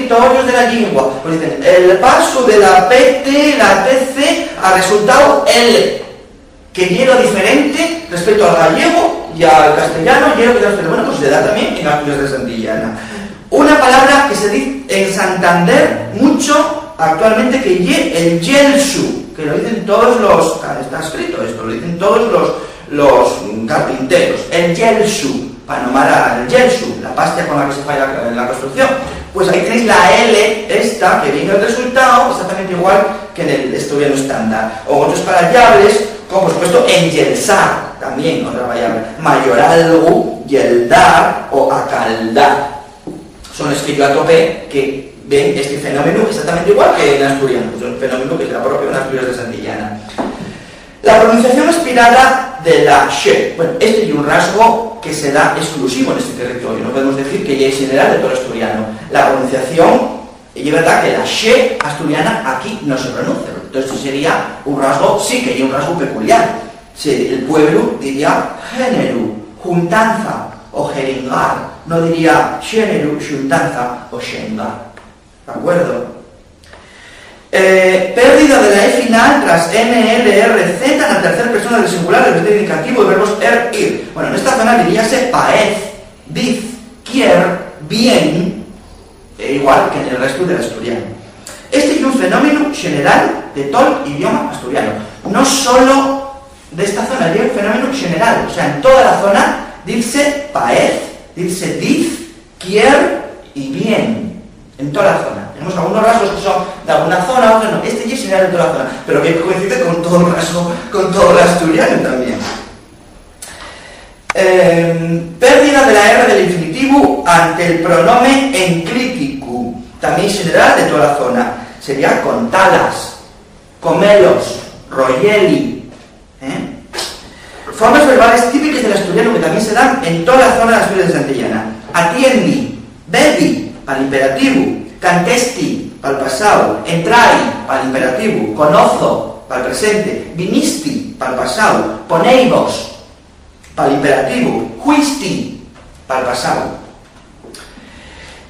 escritorios de la lengua. Pues dicen, el paso de la PT, la TC, ha resultado L, que es lo diferente respecto al gallego y al castellano, y bueno, pues se da también en Asturias de Santillana. Una palabra que se dice en Santander mucho actualmente, que es el yelsu, que lo dicen todos los, está escrito esto, lo dicen todos los carpinteros, el yelsu, para nombrar el yelsu, la pasta con la que se falla en la construcción. Pues ahí tenéis la L, esta, que viene el resultado, exactamente igual que en el asturiano estándar. O otras variables, como por supuesto enyelsar, también otra variable, mayoralgo, yeldar o acaldar. Son los que yo a tope que ven este fenómeno exactamente igual que en asturiano, es un fenómeno que es la propia en Asturias de Santillana. La pronunciación aspirada de la she, bueno, este es un rasgo que se da exclusivo en este territorio, no podemos decir que ya es general de todo el asturiano. La pronunciación, y es verdad que la she asturiana aquí no se pronuncia, entonces sería un rasgo, sí que hay un rasgo peculiar. El pueblo diría género, juntanza o jeringar, no diría género, juntanza o xengar, ¿de acuerdo? Pérdida de la E final tras N, L, R, Z en la tercera persona del singular del verbo indicativo de verbos ir. Bueno, en esta zona diríase paez, diz, quier, bien, igual que en el resto del asturiano. Este es un fenómeno general de todo el idioma asturiano, no solo de esta zona, es un fenómeno general, o sea, en toda la zona dice paez, dice diz, quier y bien, en toda la zona. Tenemos algunos rasgos que son de alguna zona, otros no. Este ya es general de toda la zona, pero que coincide con todo el rasgo, con todo el asturiano también. Pérdida de la R del infinitivo ante el pronombre enclítico, también general de toda la zona. Sería contalas, comelos, royeli. Formas verbales típicas del asturiano que también se dan en toda la zona de Asturias de Santillana. Atiendi, bebi, al imperativo. Cantesti, para el pasado, entrai, para el imperativo, conozo, para el presente, vinisti, para el pasado, poneivos, para el imperativo, juisti, para el pasado.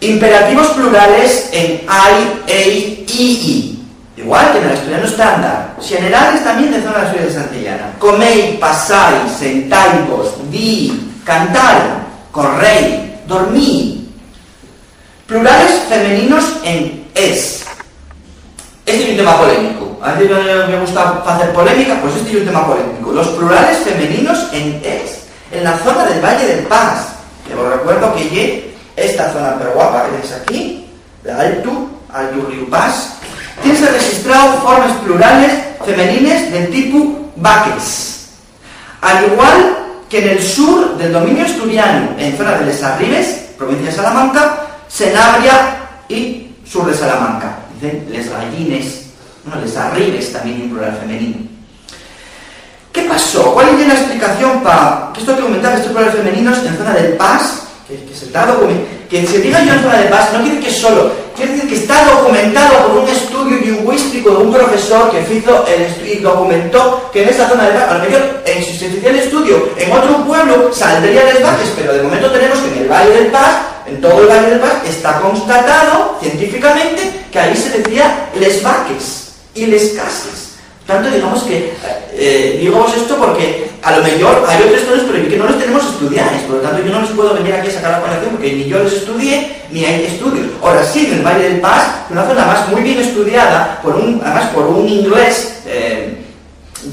Imperativos plurales en ai, ei, ii, igual que en el asturiano estándar. Generales también de zona de Asturias de Santillana. Comei, pasai, sentaivos, di, cantar, correi, dormí. Plurales femeninos en es. Este es un tema polémico. A veces me gusta hacer polémica, pues este es un tema polémico. Los plurales femeninos en es, en la zona del Valle del Paz. Que os recuerdo que llegué esta zona pero guapa que tenéis aquí, de Alto, Río Paz, tienes registrado formas plurales femenines del tipo vaques. Al igual que en el sur del dominio asturiano, en zona de Les Arribes, provincia de Salamanca, Senabria y sur de Salamanca. Dicen les gallines, no, les arribes también en plural femenino. ¿Qué pasó? ¿Cuál es la explicación para que esto que aumentaba estos plurales femeninos en zona del Paz? Que se diga yo en zona de Paz no quiere que solo, quiere decir que está documentado por un estudio lingüístico de un profesor que hizo el estudio y documentó que en esa zona de Paz, a lo mejor si se hiciera el estudio en otro pueblo saldría Les Vaques, pero de momento tenemos que en el Valle del Paz, en todo el Valle del Paz, está constatado científicamente que ahí se decía Les Vaques y Les Cases. Tanto digamos que, digamos esto porque a lo mejor hay otros estudios pero que no los tenemos estudiados, por lo tanto yo no les puedo venir aquí a sacar la conexión porque ni yo los estudié ni hay estudios. Ahora sí, en el Valle del Paz, una zona más muy bien estudiada, además por un inglés,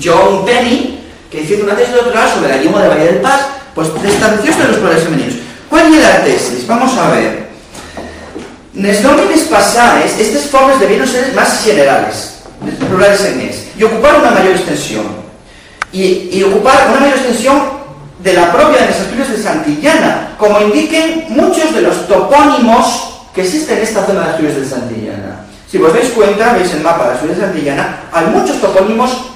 John Penny, que hizo una tesis de doctorado sobre la lengua del Valle del Paz, pues estableció esto de los plurales femeninos. ¿Cuál es la tesis? Vamos a ver. Nes nómines pasaes, estas formas debieron ser más generales, plurales en es, y ocupar una mayor extensión. Y ocupar una mayor extensión de la propia de las Asturias de Santillana, como indiquen muchos de los topónimos que existen en esta zona de Asturias de Santillana. Si vos dais cuenta, veis el mapa de Asturias de Santillana, hay muchos topónimos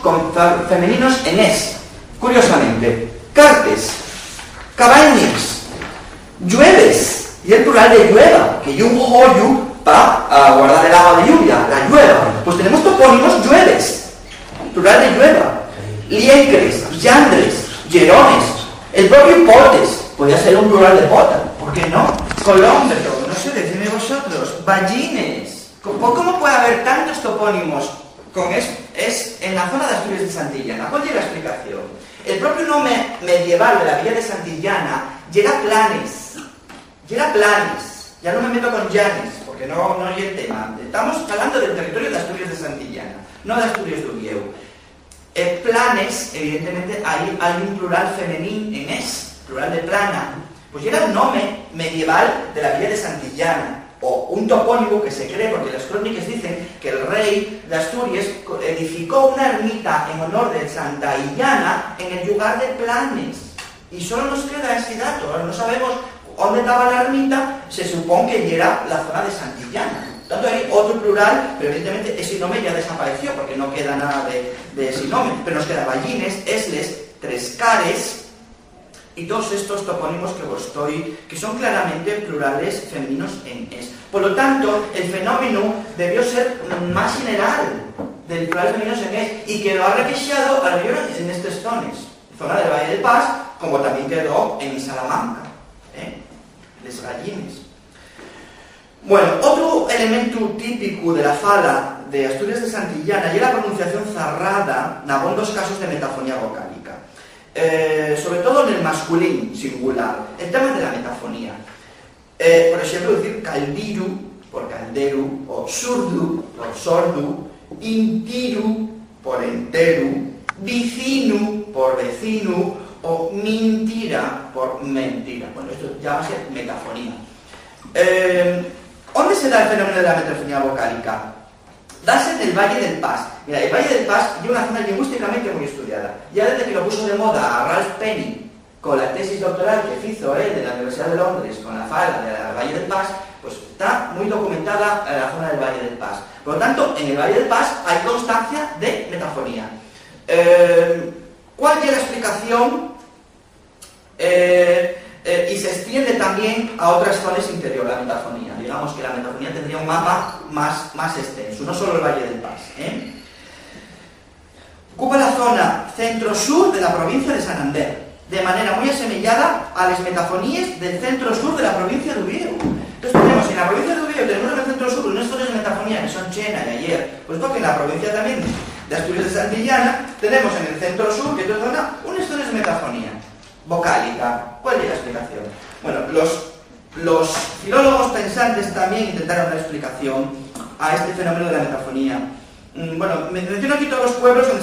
femeninos en es. Curiosamente, cartes, cabañas, llueves, y el plural de llueva, que un joyu para guardar el agua de lluvia, la llueva. Pues tenemos topónimos llueves, plural de llueva, liecres, llandres, llerones, el propio potes, podría ser un plural de pota, ¿por qué no? Colómetro, no sé, decidme vosotros, Ballines. ¿Cómo puede haber tantos topónimos con es en la zona de Asturias de Santillana? ¿Cuál es la explicación? El propio nombre medieval de la villa de Santillana llega Planes. Ya no me meto con Llanes, porque no es el tema. Estamos hablando del territorio de Asturias de Santillana, no de Asturias de Uvieu. Planes, evidentemente, hay un plural femenino en plural de plana. Pues era un nombre medieval de la villa de Santillana, o un topónimo que se cree, porque las crónicas dicen que el rey de Asturias edificó una ermita en honor de Santa Illana en el lugar de Planes. Y solo nos queda ese dato, ahora no sabemos dónde estaba la ermita, se supone que era la zona de Santillana. Tanto hay otro plural, pero evidentemente ese nombre ya desapareció, porque no queda nada de ese nombre. Pero nos queda Ballines, Esles, Trescares, y todos estos topónimos que son claramente plurales femeninos en es. Por lo tanto, el fenómeno debió ser más general del plural femeninos en es, y quedó arrequexado a lo mejor en estas zonas, zona del Valle del Pas, como también quedó en Salamanca, les Gallines. Bueno, otro elemento típico de la fala de Asturias de Santillana es la pronunciación zarrada en algunos casos de metafonía vocálica. Sobre todo en el masculín singular, el tema de la metafonía. Por ejemplo, decir caldiru por calderu, o surdu por sordu, intiru por enteru, vicinu por vecino, o mentira por mentira. Bueno, esto ya va a ser metafonía. ¿Dónde se da el fenómeno de la metafonía vocálica? Dase en el Valle del Pas. Mira, el Valle del Pas es una zona lingüísticamente muy estudiada. Ya desde que lo puso de moda a Ralph Penny con la tesis doctoral que hizo de la Universidad de Londres con la fala del Valle del Pas, pues está muy documentada la zona del Valle del Pas. Por lo tanto, en el Valle del Pas hay constancia de metafonía. ¿Cuál es la explicación? Y se extiende también a otras zonas interiores, la metafonía. Digamos que la metafonía tendría un mapa más extenso, no solo el Valle del Pas. Ocupa la zona centro-sur de la provincia de Santander, de manera muy asemejada a las metafonías del centro-sur de la provincia de Uvieu. Entonces tenemos en la provincia de Uvieu, tenemos en el centro-sur unas zonas de metafonía que son Chena y Ayer, pues porque en la provincia también de Asturias de Santillana tenemos en el centro-sur, que es otra zona, unas zonas de metafonía vocálica. ¿Cuál es la explicación? Bueno, los filólogos pensantes también intentaron dar explicación a este fenómeno de la metafonía. Bueno, menciono aquí todos los pueblos donde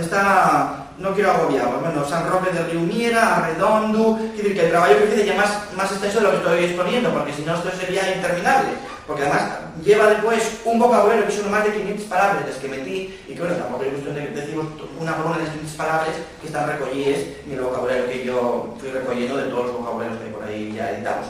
está no quiero agobiarlos, bueno, San Roque de Riumiera, Arredondo, es decir, que el trabajo que hice ya más extenso de lo que estoy exponiendo, porque si no esto sería interminable, porque además lleva después un vocabulario que son más de 500 palabras las que metí, y que bueno, tampoco es cuestión de que decimos una por una de las 500 palabras que están recogidas en el vocabulario que yo fui recogiendo de todos los vocabularios que por ahí ya editamos.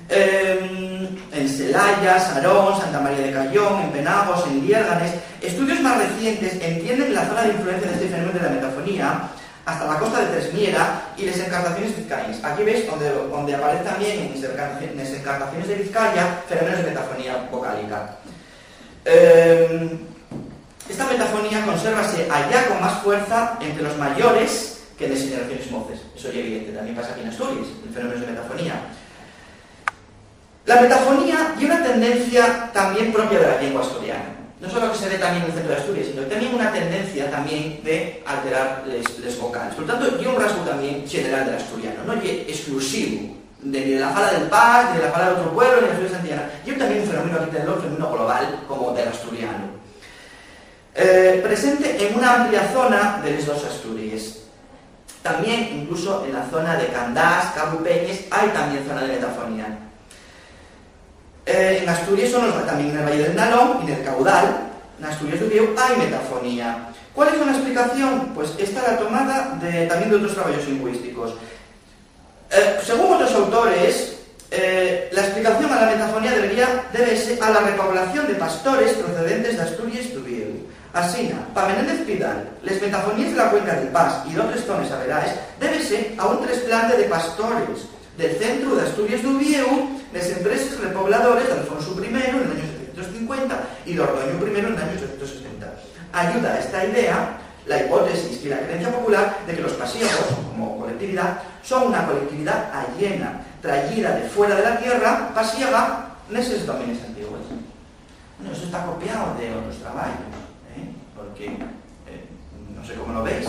En Celaya, Sarón, Santa María de Cayón, en Penagos, en Liérganes, estudios más recientes entienden la zona de influencia de este fenómeno de la metafonía hasta la costa de Tresmiera y las encartaciones vizcaínas. Aquí veis donde aparece también en las encartaciones de Vizcaya fenómenos de metafonía vocálica. Esta metafonía consérvase allá con más fuerza entre los mayores que en las generaciones moces. Eso es evidente, también pasa aquí en Asturias, el fenómeno de metafonía. La metafonía tiene una tendencia también propia de la lengua asturiana. No solo que se ve también en el centro de Asturias, sino que también una tendencia también de alterar les vocales. Por lo tanto, hay un rasgo también general del asturiano, no es exclusivo de la fala del Pas, ni de la fala de otro pueblo, ni de la Asturias Santillana. Y también un fenómeno alrededor, un fenómeno global, como del asturiano. Presente en una amplia zona de las dos Asturias. También, incluso en la zona de Candás, Cabo Peñes, hay también zona de metafonía. En Asturias también en el Valle del Nalón y en el Caudal, en Asturias de Uvieu, hay metafonía. ¿Cuál es una explicación? Pues esta la tomada también de otros trabajos lingüísticos. Según otros autores, la explicación a la metafonía debe ser a la repoblación de pastores procedentes de Asturias de Uvieu. Así, para Menéndez Pidal, las metafonías de la cuenca del Pas y de otras zonas averaes debe ser a un trasplante de pastores del centro de Asturias de Uvieu, las empresas repobladores de Alfonso I en el año 750 y de Ordoño I en el año 770. Ayuda a esta idea la hipótesis y la creencia popular de que los pasiegos, como colectividad, son una colectividad aliena, traída de fuera de la tierra, pasiega, neses dominios antiguos. Bueno, eso está copiado de otros trabajos, porque, no sé cómo lo veis,